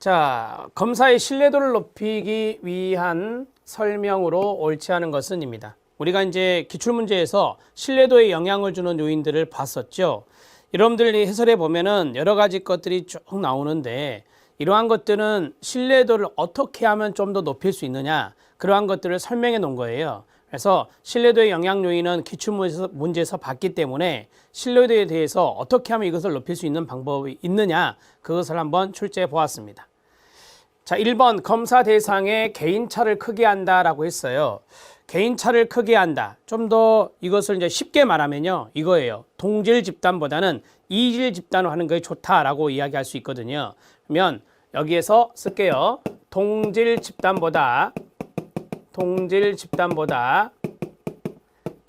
자, 검사의 신뢰도를 높이기 위한 설명으로 옳지 않은 것은입니다. 우리가 이제 기출문제에서 신뢰도에 영향을 주는 요인들을 봤었죠. 여러분들이 해설해 보면은 여러 가지 것들이 쭉 나오는데 이러한 것들은 신뢰도를 어떻게 하면 좀 더 높일 수 있느냐, 그러한 것들을 설명해 놓은 거예요. 그래서 신뢰도의 영향 요인은 기출문제에서 봤기 때문에 신뢰도에 대해서 어떻게 하면 이것을 높일 수 있는 방법이 있느냐, 그것을 한번 출제해 보았습니다. 자, 1번 검사 대상의 개인차를 크게 한다라고 했어요. 개인차를 크게 한다. 좀 더 이것을 이제 쉽게 말하면요, 이거예요. 동질 집단보다는 이질 집단으로 하는 게 좋다라고 이야기할 수 있거든요. 그러면 여기에서 쓸게요. 동질 집단보다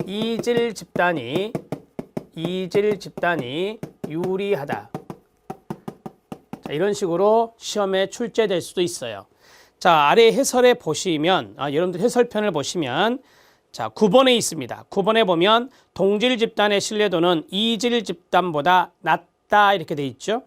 이질 집단이 유리하다. 자, 이런 식으로 시험에 출제될 수도 있어요. 자, 아래 해설에 보시면, 여러분들 해설편을 보시면, 자, 9번에 있습니다. 9번에 보면 동질 집단의 신뢰도는 이질 집단보다 낮다 이렇게 돼 있죠.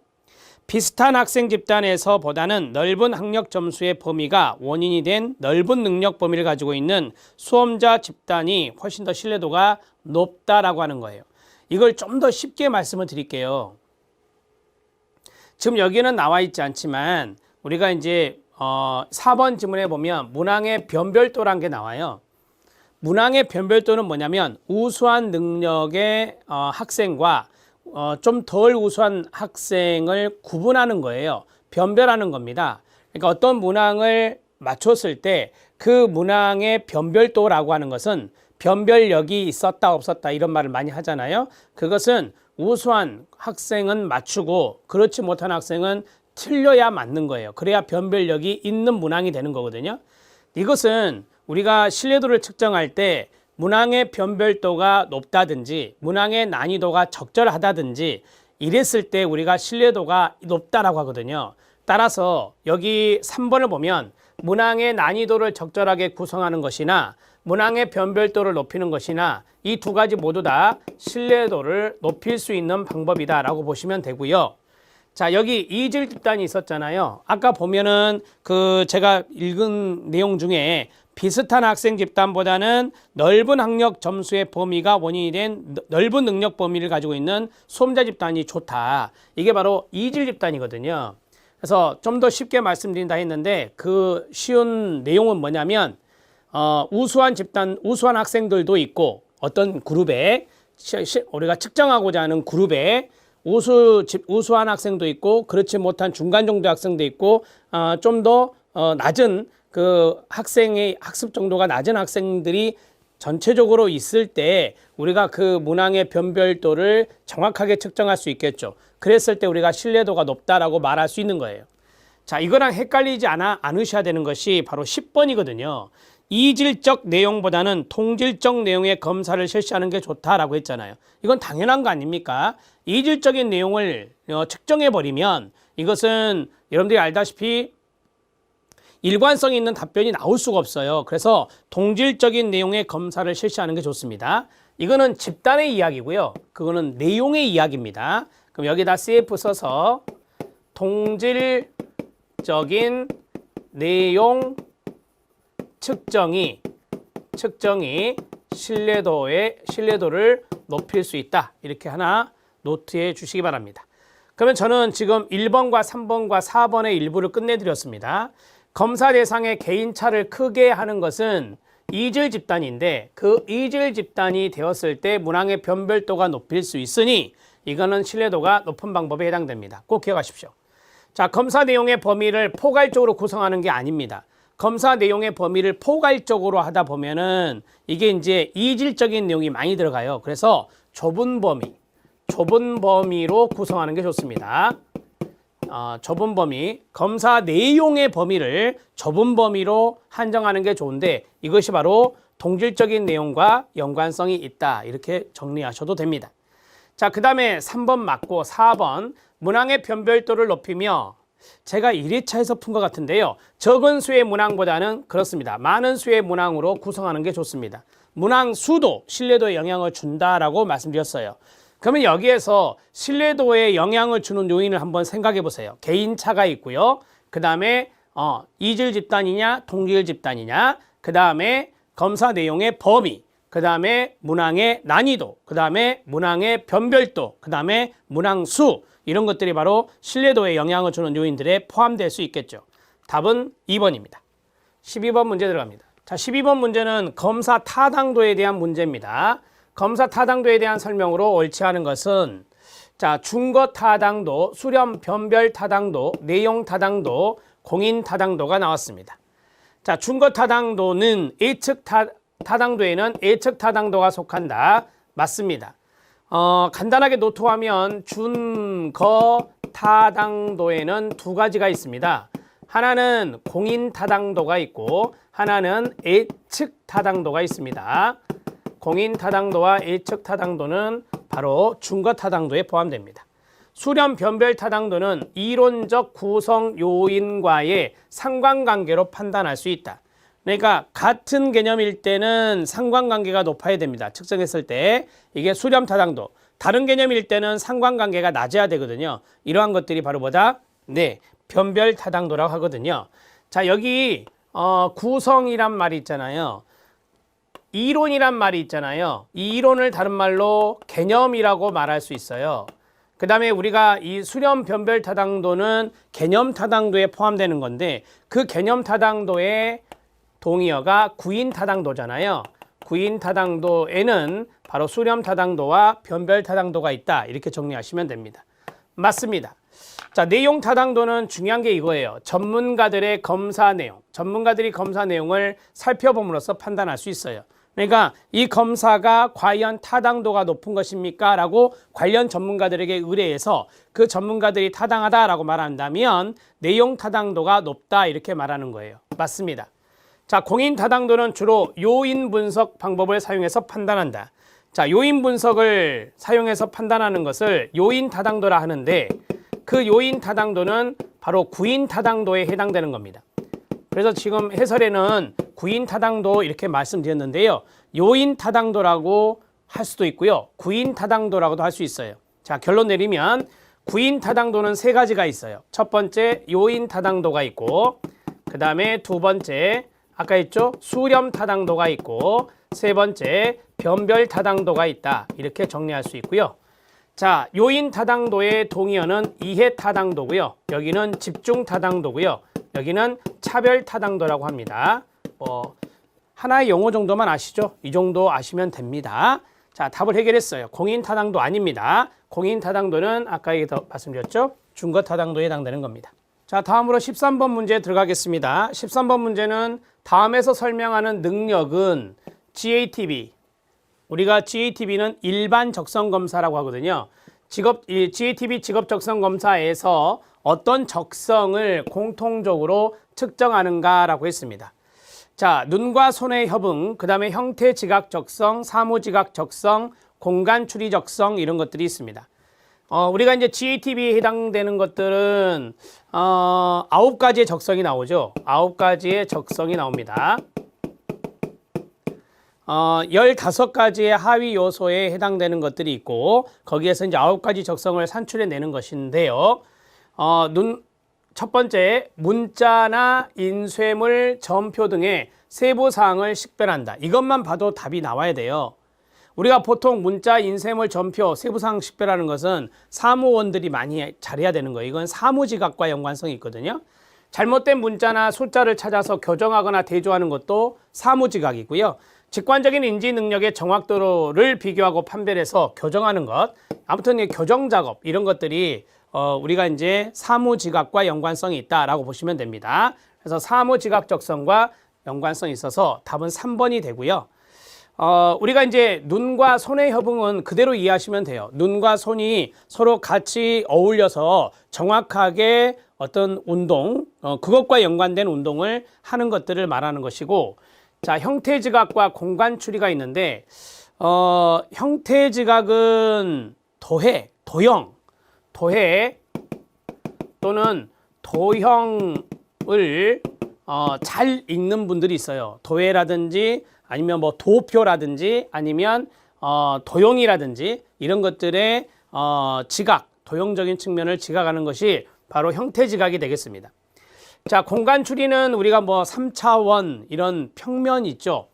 비슷한 학생 집단에서 보다는 넓은 학력 점수의 범위가 원인이 된 넓은 능력 범위를 가지고 있는 수험자 집단이 훨씬 더 신뢰도가 높다라고 하는 거예요. 이걸 좀 더 쉽게 말씀을 드릴게요. 지금 여기는 나와 있지 않지만 우리가 이제 4번 지문에 보면 문항의 변별도라는 게 나와요. 문항의 변별도는 뭐냐면 우수한 능력의 학생과 좀 덜 우수한 학생을 구분하는 거예요. 변별하는 겁니다. 그러니까 어떤 문항을 맞췄을 때 그 문항의 변별도라고 하는 것은 변별력이 있었다 없었다 이런 말을 많이 하잖아요. 그것은 우수한 학생은 맞추고 그렇지 못한 학생은 틀려야 맞는 거예요. 그래야 변별력이 있는 문항이 되는 거거든요. 이것은 우리가 신뢰도를 측정할 때 문항의 변별도가 높다든지 문항의 난이도가 적절하다든지 이랬을 때 우리가 신뢰도가 높다라고 하거든요. 따라서 여기 3번을 보면 문항의 난이도를 적절하게 구성하는 것이나 문항의 변별도를 높이는 것이나 이 두 가지 모두 다 신뢰도를 높일 수 있는 방법이다라고 보시면 되고요. 자, 여기 이질 집단이 있었잖아요. 아까 보면은 제가 읽은 내용 중에 비슷한 학생 집단보다는 넓은 학력 점수의 범위가 원인이 된 넓은 능력 범위를 가지고 있는 수험자 집단이 좋다. 이게 바로 이질 집단이거든요. 그래서 좀 더 쉽게 말씀드린다 했는데 그 쉬운 내용은 뭐냐면 우수한 학생들도 있고 어떤 그룹에 우리가 측정하고자 하는 그룹에 우수한 학생도 있고 그렇지 못한 중간 정도 학생도 있고 좀 더 낮은 그 학생의 학습 정도가 낮은 학생들이 전체적으로 있을 때 우리가 그 문항의 변별도를 정확하게 측정할 수 있겠죠. 그랬을 때 우리가 신뢰도가 높다라고 말할 수 있는 거예요. 자, 이거랑 헷갈리지 않으셔야 되는 것이 바로 10번이거든요. 이질적 내용보다는 통질적 내용의 검사를 실시하는 게 좋다라고 했잖아요. 이건 당연한 거 아닙니까? 이질적인 내용을 측정해버리면 이것은 여러분들이 알다시피 일관성이 있는 답변이 나올 수가 없어요. 그래서 동질적인 내용의 검사를 실시하는 게 좋습니다. 이거는 집단의 이야기고요. 그거는 내용의 이야기입니다. 그럼 여기다 CF 써서 동질적인 내용 측정이 신뢰도를 높일 수 있다. 이렇게 하나 노트해 주시기 바랍니다. 그러면 저는 지금 1번과 3번과 4번의 일부를 끝내드렸습니다. 검사 대상의 개인차를 크게 하는 것은 이질 집단인데 그 이질 집단이 되었을 때 문항의 변별도가 높일 수 있으니 이거는 신뢰도가 높은 방법에 해당됩니다. 꼭 기억하십시오. 자, 검사 내용의 범위를 포괄적으로 구성하는 게 아닙니다. 검사 내용의 범위를 포괄적으로 하다 보면은 이게 이제 이질적인 내용이 많이 들어가요. 그래서 좁은 범위로 구성하는 게 좋습니다. 좁은 범위, 검사 내용의 범위를 좁은 범위로 한정하는 게 좋은데 이것이 바로 동질적인 내용과 연관성이 있다. 이렇게 정리하셔도 됩니다. 자, 그 다음에 3번 맞고 4번 문항의 변별도를 높이며 제가 1회차에서 푼 것 같은데요. 적은 수의 문항보다는 그렇습니다. 많은 수의 문항으로 구성하는 게 좋습니다. 문항 수도 신뢰도에 영향을 준다라고 말씀드렸어요. 그러면 여기에서 신뢰도에 영향을 주는 요인을 한번 생각해 보세요. 개인차가 있고요. 그 다음에 이질 집단이냐 동질 집단이냐, 그 다음에 검사 내용의 범위, 그 다음에 문항의 난이도, 그 다음에 문항의 변별도, 그 다음에 문항 수, 이런 것들이 바로 신뢰도에 영향을 주는 요인들에 포함될 수 있겠죠. 답은 2번입니다. 12번 문제 들어갑니다. 자, 12번 문제는 검사 타당도에 대한 문제입니다. 검사 타당도에 대한 설명으로 옳지 않은 것은, 자, 준거 타당도, 수렴 변별 타당도, 내용 타당도, 공인 타당도가 나왔습니다. 자, 준거 타당도는 예측 타당도에는 예측 타당도가 속한다. 맞습니다. 간단하게 노트하면 준거 타당도에는 두 가지가 있습니다. 하나는 공인 타당도가 있고 하나는 예측 타당도가 있습니다. 공인 타당도와 예측 타당도는 바로 준거 타당도에 포함됩니다. 수렴 변별 타당도는 이론적 구성 요인과의 상관관계로 판단할 수 있다. 그러니까 같은 개념일 때는 상관관계가 높아야 됩니다. 측정했을 때 이게 수렴 타당도, 다른 개념일 때는 상관관계가 낮아야 되거든요. 이러한 것들이 바로 뭐다? 네, 변별 타당도라고 하거든요. 자, 여기 구성이란 말이 있잖아요. 이론이란 말이 있잖아요. 이 이론을 다른 말로 개념이라고 말할 수 있어요. 그 다음에 우리가 이 수렴 변별 타당도는 개념 타당도에 포함되는 건데, 그 개념 타당도의 동의어가 구인 타당도잖아요. 구인 타당도에는 바로 수렴 타당도와 변별 타당도가 있다. 이렇게 정리하시면 됩니다. 맞습니다. 자, 내용 타당도는 중요한 게 이거예요. 전문가들의 검사 내용, 전문가들이 검사 내용을 살펴봄으로써 판단할 수 있어요. 그러니까 이 검사가 과연 타당도가 높은 것입니까? 라고 관련 전문가들에게 의뢰해서 그 전문가들이 타당하다라고 말한다면 내용 타당도가 높다 이렇게 말하는 거예요. 맞습니다. 자, 공인 타당도는 주로 요인 분석 방법을 사용해서 판단한다. 자, 요인 분석을 사용해서 판단하는 것을 요인 타당도라 하는데, 그 요인 타당도는 바로 구인 타당도에 해당되는 겁니다. 그래서 지금 해설에는 구인 타당도 이렇게 말씀드렸는데요. 요인 타당도라고 할 수도 있고요. 구인 타당도라고도 할 수 있어요. 자, 결론 내리면 구인 타당도는 세 가지가 있어요. 첫 번째 요인 타당도가 있고, 그 다음에 두 번째 아까 했죠? 수렴 타당도가 있고, 세 번째 변별 타당도가 있다. 이렇게 정리할 수 있고요. 자, 요인 타당도의 동의어는 이해 타당도고요. 여기는 집중 타당도고요. 여기는 차별 타당도라고 합니다. 하나의 용어 정도만 아시죠? 이 정도 아시면 됩니다. 자, 답을 해결했어요. 공인 타당도 아닙니다. 공인 타당도는 아까 말씀드렸죠? 준거 타당도에 해당되는 겁니다. 자, 다음으로 13번 문제 들어가겠습니다. 13번 문제는 다음에서 설명하는 능력은 GATB, 우리가 GATB는 일반 적성 검사라고 하거든요. GATB 직업 적성 검사에서 어떤 적성을 공통적으로 측정하는가라고 했습니다. 자, 눈과 손의 협응, 그 다음에 형태 지각 적성, 사무 지각 적성, 공간 추리 적성, 이런 것들이 있습니다. 우리가 이제 GATB에 해당되는 것들은 9가지의 적성이 나오죠. 9가지의 적성이 나옵니다. 15가지의 하위 요소에 해당되는 것들이 있고, 거기에서 이제 9가지 적성을 산출해 내는 것인데요. 첫 번째, 문자나 인쇄물, 점표 등의 세부 사항을 식별한다. 이것만 봐도 답이 나와야 돼요. 우리가 보통 문자, 인쇄물, 점표, 세부 사항 식별하는 것은 사무원들이 많이 잘해야 되는 거예요. 이건 사무지각과 연관성이 있거든요. 잘못된 문자나 숫자를 찾아서 교정하거나 대조하는 것도 사무지각이고요. 직관적인 인지 능력의 정확도를 비교하고 판별해서 교정하는 것, 아무튼 교정 작업 이런 것들이 우리가 이제 사무지각과 연관성이 있다라고 보시면 됩니다. 그래서 사무지각 적성과 연관성이 있어서 답은 3번이 되고요. 우리가 이제 눈과 손의 협응은 그대로 이해하시면 돼요. 눈과 손이 서로 같이 어울려서 정확하게 어떤 운동, 그것과 연관된 운동을 하는 것들을 말하는 것이고, 자, 형태 지각과 공간 추리가 있는데, 형태 지각은 도형, 도해 또는 도형을 잘 읽는 분들이 있어요. 도해라든지 아니면 뭐 도표라든지 아니면 도형이라든지 이런 것들의 지각, 도형적인 측면을 지각하는 것이 바로 형태 지각이 되겠습니다. 자, 공간 추리는 우리가 뭐 3차원 이런 평면 있죠.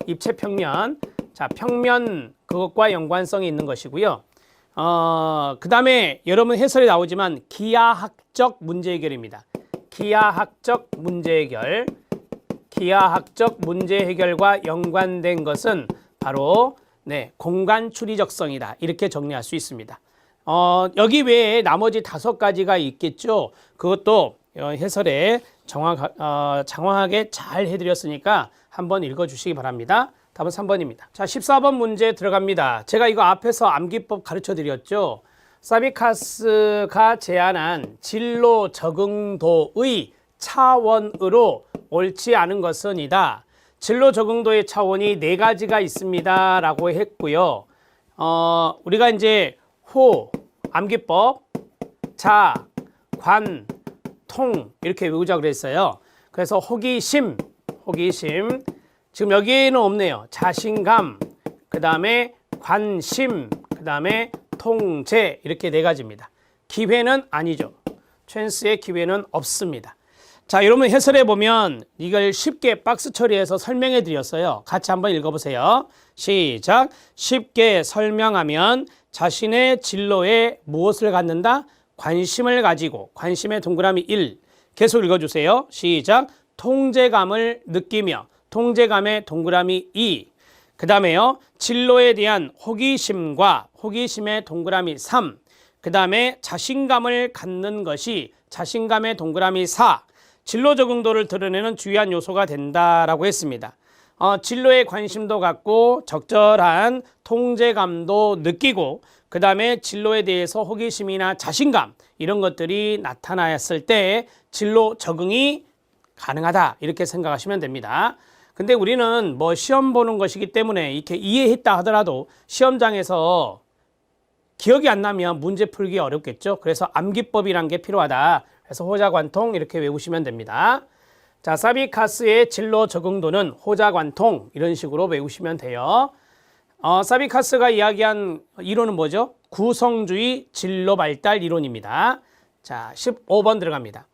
입체 평면. 자, 평면 그것과 연관성이 있는 것이고요. 그 다음에 여러분 해설이 나오지만 기하학적 문제 해결입니다. 기하학적 문제 해결. 기하학적 문제 해결과 연관된 것은 바로 공간 추리적성이다. 이렇게 정리할 수 있습니다. 여기 외에 나머지 5가지가 있겠죠. 그것도 해설에 장황하게 잘 해드렸으니까 한번 읽어주시기 바랍니다. 답은 3번입니다. 자, 14번 문제 들어갑니다. 제가 이거 앞에서 암기법 가르쳐 드렸죠. 사비카스가 제안한 진로 적응도의 차원으로 옳지 않은 것은 이다. 진로 적응도의 차원이 4가지가 있습니다. 라고 했고요. 우리가 이제 호, 암기법, 자, 관, 통 이렇게 외우자 그랬어요. 그래서 호기심. 지금 여기에는 없네요. 자신감, 그 다음에 관심, 그 다음에 통제 이렇게 4가지입니다. 기회는 아니죠. 찬스의 기회는 없습니다. 자, 여러분 해설해 보면 이걸 쉽게 박스 처리해서 설명해 드렸어요. 같이 한번 읽어보세요. 시작. 쉽게 설명하면 자신의 진로에 무엇을 갖는다? 관심을 가지고 관심의 동그라미 1. 계속 읽어주세요. 시작. 통제감을 느끼며 통제감의 동그라미 2. 그 다음에요. 진로에 대한 호기심과 호기심의 동그라미 3. 그 다음에 자신감을 갖는 것이 자신감의 동그라미 4. 진로 적응도를 드러내는 중요한 요소가 된다라고 했습니다. 진로에 관심도 갖고 적절한 통제감도 느끼고 그 다음에 진로에 대해서 호기심이나 자신감 이런 것들이 나타났을 때 진로 적응이 가능하다 이렇게 생각하시면 됩니다. 근데 우리는 뭐 시험 보는 것이기 때문에 이렇게 이해했다 하더라도 시험장에서 기억이 안 나면 문제 풀기 어렵겠죠. 그래서 암기법이란 게 필요하다. 그래서 호자관통 이렇게 외우시면 됩니다. 자, 사비카스의 진로 적응도는 호자관통 이런 식으로 외우시면 돼요. 사비카스가 이야기한 이론은 뭐죠? 구성주의 진로 발달 이론입니다. 자, 15번 들어갑니다.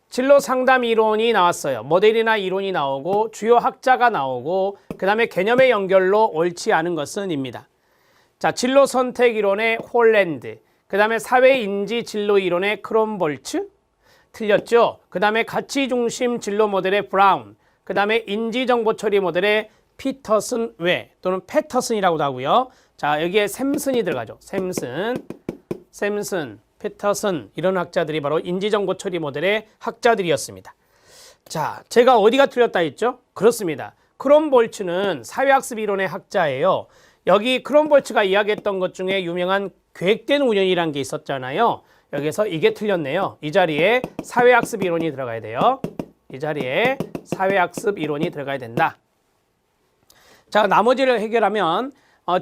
진로 상담 이론이 나왔어요. 모델이나 이론이 나오고 주요 학자가 나오고 그 다음에 개념의 연결로 옳지 않은 것은 입니다. 자, 진로 선택 이론의 홀랜드, 그 다음에 사회인지 진로 이론의 크롬볼츠 틀렸죠. 그 다음에 가치중심 진로 모델의 브라운, 그 다음에 인지정보처리 모델의 피터슨 외 또는 패터슨이라고도 하고요. 자, 여기에 샘슨이 들어가죠. 샘슨, 패터슨 이런 학자들이 바로 인지정보처리 모델의 학자들이었습니다. 자, 제가 어디가 틀렸다 했죠? 그렇습니다. 크롬볼츠는 사회학습 이론의 학자예요. 여기 크롬볼츠가 이야기했던 것 중에 유명한 계획된 운영이라는 게 있었잖아요. 여기서 이게 틀렸네요. 이 자리에 사회학습 이론이 들어가야 돼요. 이 자리에 사회학습 이론이 들어가야 된다. 자, 나머지를 해결하면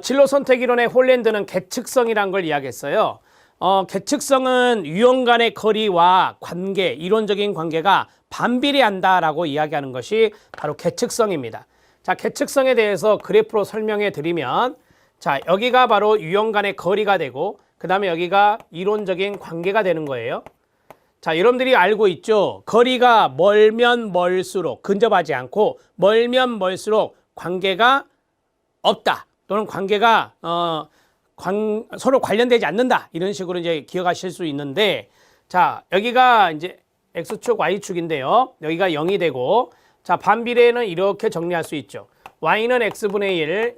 진로 선택 이론의 홀랜드는 계측성이라는 걸 이야기했어요. 계측성은 유형 간의 거리와 관계, 이론적인 관계가 반비례한다라고 이야기하는 것이 바로 계측성입니다. 자, 계측성에 대해서 그래프로 설명해 드리면 자, 여기가 바로 유형 간의 거리가 되고 그 다음에 여기가 이론적인 관계가 되는 거예요. 자, 여러분들이 알고 있죠? 거리가 멀면 멀수록 근접하지 않고 멀면 멀수록 관계가 없다 또는 관계가 서로 관련되지 않는다 이런 식으로 이제 기억하실 수 있는데 자, 여기가 이제 X축 Y축인데요. 여기가 0이 되고 자, 반비례는 이렇게 정리할 수 있죠. Y는 X분의 1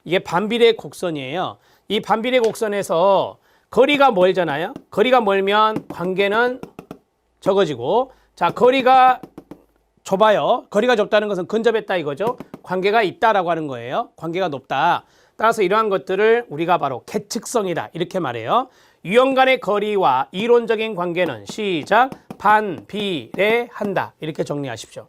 이게 반비례 곡선이에요. 이 반비례 곡선에서 거리가 멀잖아요. 거리가 멀면 관계는 적어지고 자, 거리가 좁아요. 거리가 좁다는 것은 근접했다 이거죠. 관계가 있다라고 하는 거예요. 관계가 높다. 따라서 이러한 것들을 우리가 바로 계측성이다 이렇게 말해요. 유형 간의 거리와 이론적인 관계는 시작 반비례한다 이렇게 정리하십시오.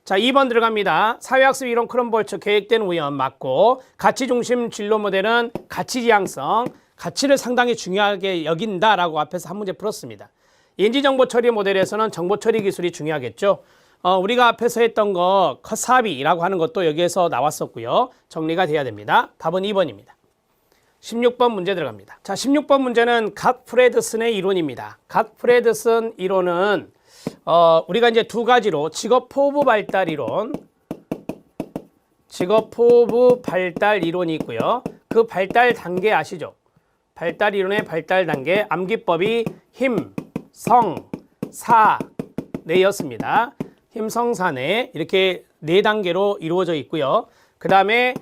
자, 2번 들어갑니다. 사회학습 이론 크롬볼츠 계획된 우연 맞고 가치중심 진로 모델은 가치지향성, 가치를 상당히 중요하게 여긴다라고 앞에서 한 문제 풀었습니다. 인지정보처리 모델에서는 정보처리 기술이 중요하겠죠. 우리가 앞에서 했던 거 커사비라고 하는 것도 여기에서 나왔었고요. 정리가 돼야 됩니다. 답은 2번입니다. 16번 문제 들어갑니다. 자, 16번 문제는 갓프레드슨의 이론입니다. 갓프레드슨 이론은 우리가 이제 두 가지로 직업 포부 발달 이론, 직업 포부 발달 이론이 있고요. 그 발달 단계 아시죠? 발달 이론의 발달 단계 암기법이 힘, 성, 사, 내였습니다. 힘, 성, 사, 내 이렇게 네 단계로 이루어져 있고요. 그 다음에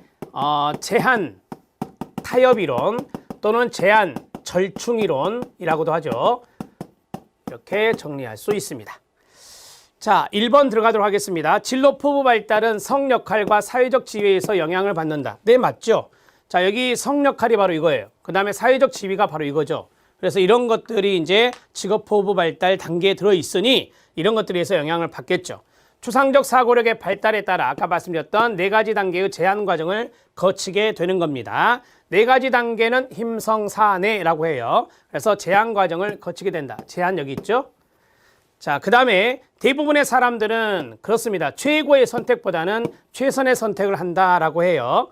제한, 타협 이론 또는 제한, 절충 이론이라고도 하죠. 이렇게 정리할 수 있습니다. 자, 1번 들어가도록 하겠습니다. 진로 포부 발달은 성 역할과 사회적 지위에서 영향을 받는다. 네, 맞죠? 자, 여기 성 역할이 바로 이거예요. 그 다음에 사회적 지위가 바로 이거죠. 그래서 이런 것들이 이제 직업 포부 발달 단계에 들어 있으니 이런 것들에서 영향을 받겠죠. 추상적 사고력의 발달에 따라 아까 말씀드렸던 네 가지 단계의 제한 과정을 거치게 되는 겁니다. 네 가지 단계는 힘성사내라고 해요. 그래서 제한 과정을 거치게 된다. 제한 여기 있죠? 자, 그 다음에 대부분의 사람들은 그렇습니다. 최고의 선택보다는 최선의 선택을 한다라고 해요.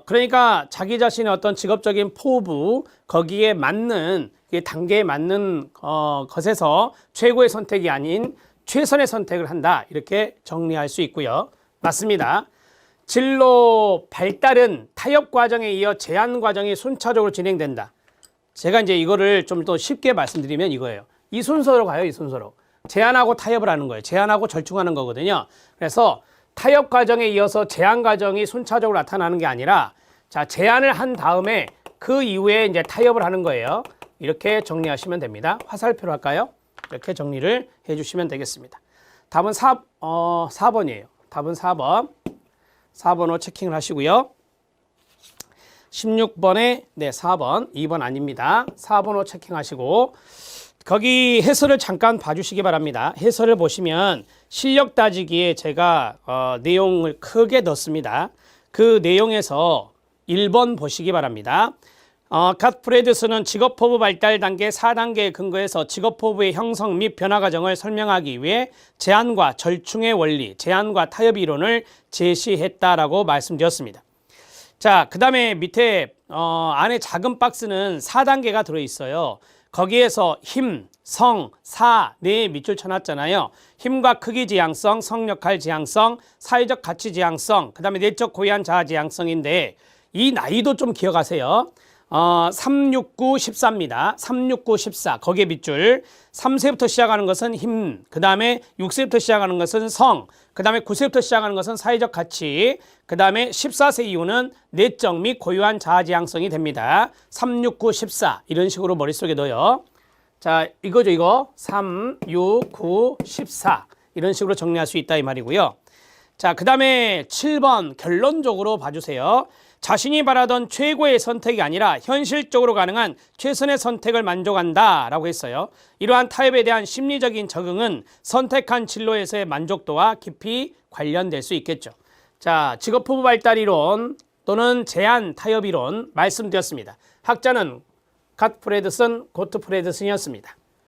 그러니까 자기 자신의 어떤 직업적인 포부, 거기에 맞는, 단계에 맞는 것에서 최고의 선택이 아닌 최선의 선택을 한다. 이렇게 정리할 수 있고요. 맞습니다. 진로 발달은 타협 과정에 이어 제한 과정이 순차적으로 진행된다. 제가 이제 이거를 좀 더 쉽게 말씀드리면 이거예요. 이 순서로 가요, 이 순서로. 제한하고 타협을 하는 거예요. 제한하고 절충하는 거거든요. 그래서 타협 과정에 이어서 제한 과정이 순차적으로 나타나는 게 아니라, 자, 제한을 한 다음에 그 이후에 이제 타협을 하는 거예요. 이렇게 정리하시면 됩니다. 화살표로 할까요? 이렇게 정리를 해주시면 되겠습니다. 답은 4번이에요. 답은 4번. 4번으로 체킹을 하시고요. 16번에, 네, 4번. 2번 아닙니다. 4번으로 체킹하시고, 거기 해설을 잠깐 봐주시기 바랍니다. 해설을 보시면 실력 따지기에 제가 내용을 크게 넣습니다. 그 내용에서 1번 보시기 바랍니다. 갓프레드스는 직업포부 발달 단계 4단계에 근거해서 직업포부의 형성 및 변화 과정을 설명하기 위해 제한과 절충의 원리, 제한과 타협 이론을 제시했다라고 말씀드렸습니다. 자, 그 다음에 밑에 안에 작은 박스는 4단계가 들어있어요. 거기에서 힘, 성, 사, 네 밑줄 쳐놨잖아요. 힘과 크기 지향성, 성역할 지향성, 사회적 가치 지향성, 그 다음에 내적 고유한 자아 지향성인데 이 나이도 좀 기억하세요. 3, 6, 9, 14입니다. 3, 6, 9, 14 거기에 밑줄. 3세부터 시작하는 것은 힘, 그 다음에 6세부터 시작하는 것은 성, 그 다음에 9세부터 시작하는 것은 사회적 가치, 그 다음에 14세 이후는 내적 및 고유한 자아 지향성이 됩니다. 3, 6, 9, 14 이런 식으로 머릿속에 넣어요. 자, 이거죠, 이거. 3, 6, 9, 14 이런 식으로 정리할 수 있다 이 말이고요. 자, 그 다음에 7번 결론적으로 봐주세요. 자신이 바라던 최고의 선택이 아니라 현실적으로 가능한 최선의 선택을 만족한다 라고 했어요. 이러한 타협에 대한 심리적인 적응은 선택한 진로에서의 만족도와 깊이 관련될 수 있겠죠. 자, 직업포부 발달 이론 또는 제한 타협 이론 말씀드렸습니다. 학자는 갓프레드슨, 고트프레드슨이었습니다.